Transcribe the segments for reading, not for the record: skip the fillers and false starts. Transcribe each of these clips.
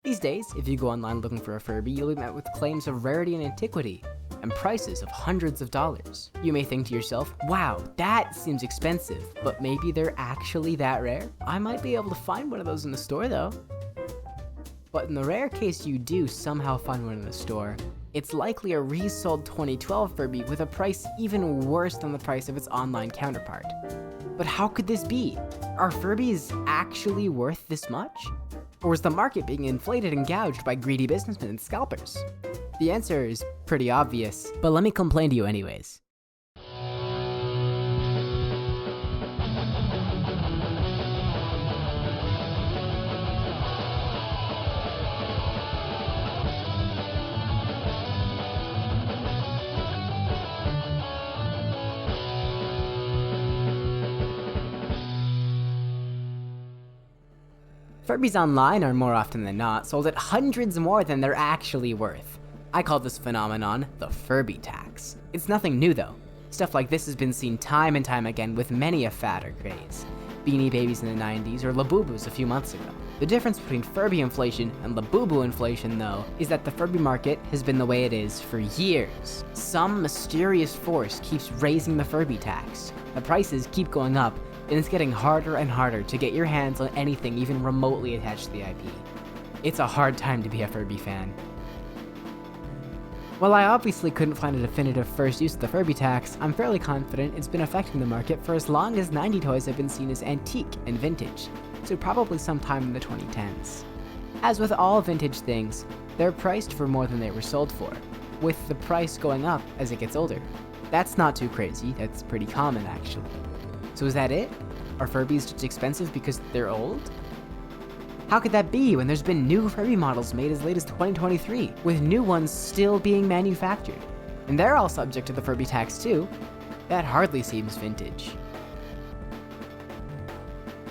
These days, if you go online looking for a Furby, you'll be met with claims of rarity and antiquity, and prices of hundreds of dollars. You may think to yourself, wow, that seems expensive, but maybe they're actually that rare? I might be able to find one of those in the store though. But in the rare case you do somehow find one in the store, it's likely a resold 2012 Furby with a price even worse than the price of its online counterpart. But how could this be? Are Furbies actually worth this much? Or is the market being inflated and gouged by greedy businessmen and scalpers? The answer is pretty obvious, but let me complain to you anyways. Furbies online are more often than not sold at hundreds more than they're actually worth. I call this phenomenon the Furby tax. It's nothing new though. Stuff like this has been seen time and time again with many a fad or craze. Beanie Babies in the 90s or Labubus a few months ago. The difference between Furby inflation and Labubu inflation though, is that the Furby market has been the way it is for years. Some mysterious force keeps raising the Furby tax. The prices keep going up, and it's getting harder and harder to get your hands on anything even remotely attached to the IP. It's a hard time to be a Furby fan. While I obviously couldn't find a definitive first use of the Furby tax, I'm fairly confident it's been affecting the market for as long as 90 toys have been seen as antique and vintage, so probably sometime in the 2010s. As with all vintage things, they're priced for more than they were sold for, with the price going up as it gets older. That's not too crazy, that's pretty common actually. So is that it? Are Furbies just expensive because they're old? How could that be when there's been new Furby models made as late as 2023, with new ones still being manufactured? And they're all subject to the Furby tax too. That hardly seems vintage.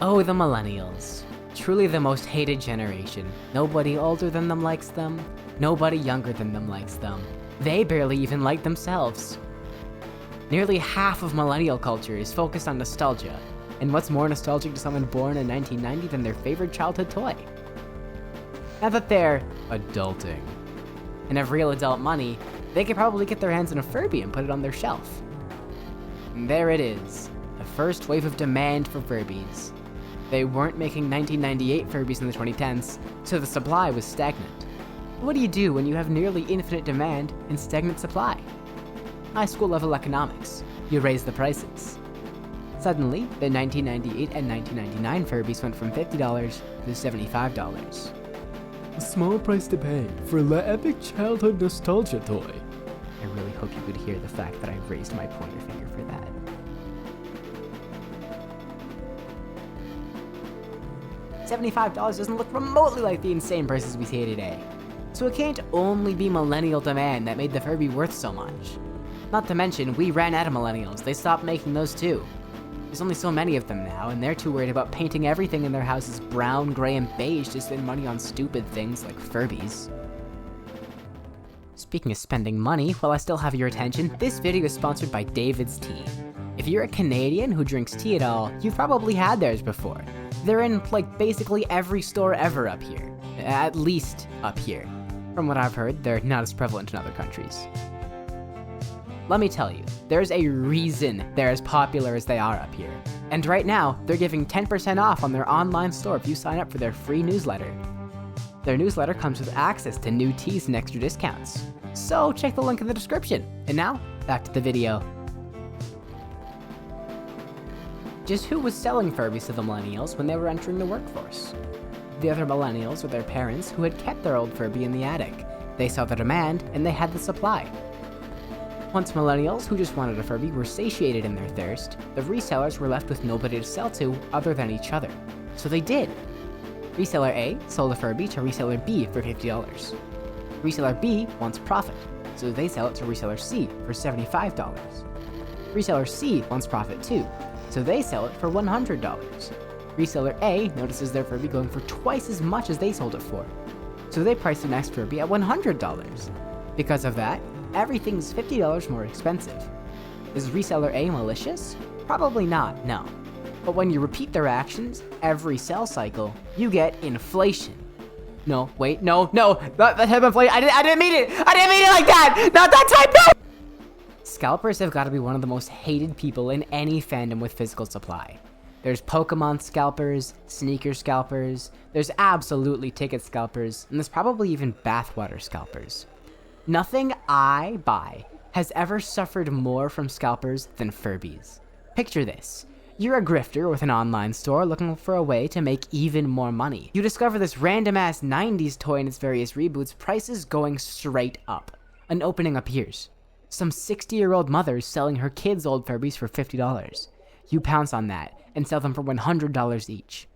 Oh, the millennials. Truly the most hated generation. Nobody older than them likes them. Nobody younger than them likes them. They barely even like themselves. Nearly half of millennial culture is focused on nostalgia, and what's more nostalgic to someone born in 1990 than their favorite childhood toy? Now that they're adulting and have real adult money, they could probably get their hands on a Furby and put it on their shelf. And there it is, the first wave of demand for Furbies. They weren't making 1998 Furbies in the 2010s, so the supply was stagnant. What do you do when you have nearly infinite demand and stagnant supply? High school level economics. You raise the prices. Suddenly, the 1998 and 1999 Furbies went from $50 to $75. A small price to pay for the epic childhood nostalgia toy. I really hope you could hear the fact that I raised my pointer finger for that. $75 doesn't look remotely like the insane prices we see today. So it can't only be millennial demand that made the Furby worth so much. Not to mention, we ran out of millennials. They stopped making those too. There's only so many of them now, and they're too worried about painting everything in their houses brown, gray, and beige to spend money on stupid things like Furbies. Speaking of spending money, while I still have your attention, this video is sponsored by David's Tea. If you're a Canadian who drinks tea at all, you've probably had theirs before. They're in, like, basically every store ever up here. At least up here. From what I've heard, they're not as prevalent in other countries. Let me tell you, there's a reason they're as popular as they are up here. And right now, they're giving 10% off on their online store if you sign up for their free newsletter. Their newsletter comes with access to new teas and extra discounts. So check the link in the description. And now, back to the video. Just who was selling Furbies to the millennials when they were entering the workforce? The other millennials or their parents who had kept their old Furby in the attic. They saw the demand and they had the supply. Once millennials who just wanted a Furby were satiated in their thirst, the resellers were left with nobody to sell to other than each other. So they did. Reseller A sold a Furby to reseller B for $50. Reseller B wants profit, so they sell it to reseller C for $75. Reseller C wants profit too, so they sell it for $100. Reseller A notices their Furby going for twice as much as they sold it for, so they price the next Furby at $100. Because of that, everything's $50 more expensive. Is reseller A malicious? Probably not, no. But when you repeat their actions every sell cycle, you get inflation. No, wait, no, that type of play. I didn't mean it. I didn't mean it like that. Not that type. No. Scalpers have got to be one of the most hated people in any fandom with physical supply. There's Pokemon scalpers, sneaker scalpers. There's absolutely ticket scalpers, and there's probably even bathwater scalpers. Nothing I buy has ever suffered more from scalpers than Furbies. Picture this. You're a grifter with an online store looking for a way to make even more money. You discover this random-ass 90s toy and its various reboots, prices going straight up. An opening appears. Some 60-year-old mother selling her kids' old Furbies for $50. You pounce on that and sell them for $100 each.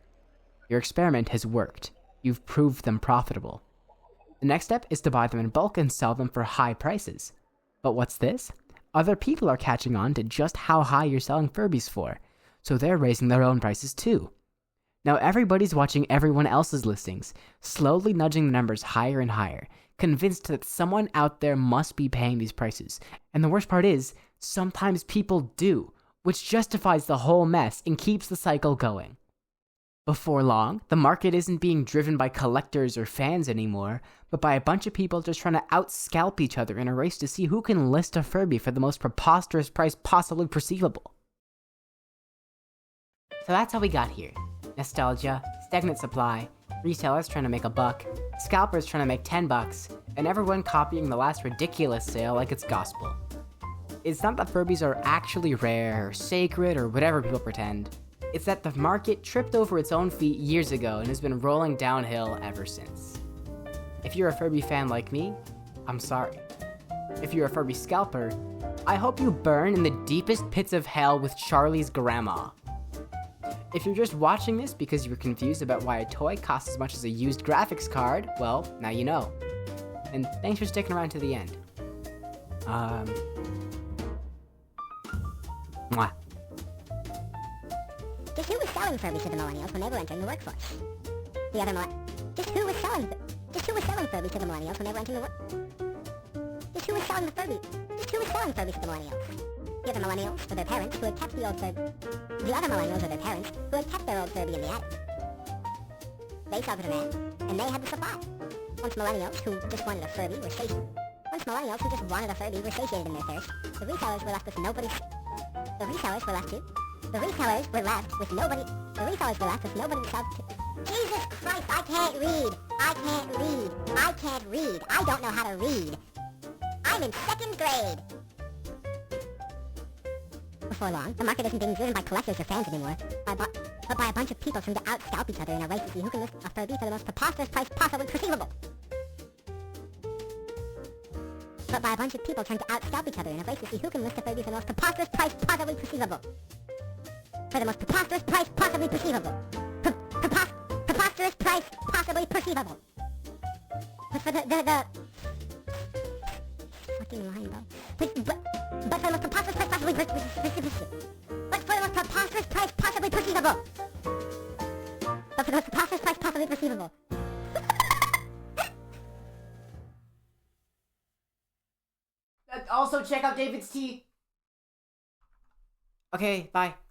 Your experiment has worked. You've proved them profitable. The next step is to buy them in bulk and sell them for high prices. But what's this? Other people are catching on to just how high you're selling Furbies for, so they're raising their own prices too. Now everybody's watching everyone else's listings, slowly nudging the numbers higher and higher, convinced that someone out there must be paying these prices. And the worst part is, sometimes people do, which justifies the whole mess and keeps the cycle going. Before long, the market isn't being driven by collectors or fans anymore, but by a bunch of people just trying to out-scalp each other in a race to see who can list a Furby for the most preposterous price possibly perceivable. So that's how we got here. Nostalgia, stagnant supply, resellers trying to make a buck, scalpers trying to make $10, and everyone copying the last ridiculous sale like it's gospel. It's not that Furbies are actually rare or sacred or whatever people pretend. It's that the market tripped over its own feet years ago and has been rolling downhill ever since. If you're a Furby fan like me, I'm sorry. If you're a Furby scalper, I hope you burn in the deepest pits of hell with Charlie's grandma. If you're just watching this because you're confused about why a toy costs as much as a used graphics card, well, now you know. And thanks for sticking around to the end. Mwah. Just who was selling Furbies to the millennials when they were entering the workforce? Just who was selling Furbies to the millennials when they were entering the Just who was selling Furbies to the millennials? The other millennials were their parents who had kept the old Furby. The other millennials were their parents who had kept their old Furby in the attic. They sold to the man, and they had the supply. Once millennials who just wanted a Furby were satiated in their thirst, the resellers were left with nobody. The resellers were left with nobody to sell to. Jesus Christ, I can't read. I don't know how to read. I'm in 2nd grade. Before long, the market isn't being driven by collectors or fans anymore, but by a bunch of people trying to out-scalp each other in a race to see who can list a Furby for the most preposterous price possibly perceivable. For the most preposterous price possibly perceivable. Preposterous price possibly perceivable. But for the fucking line, bro. But for the most preposterous price possibly perceivable. But for the most preposterous price possibly perceivable. Also check out David's tea. Okay, bye.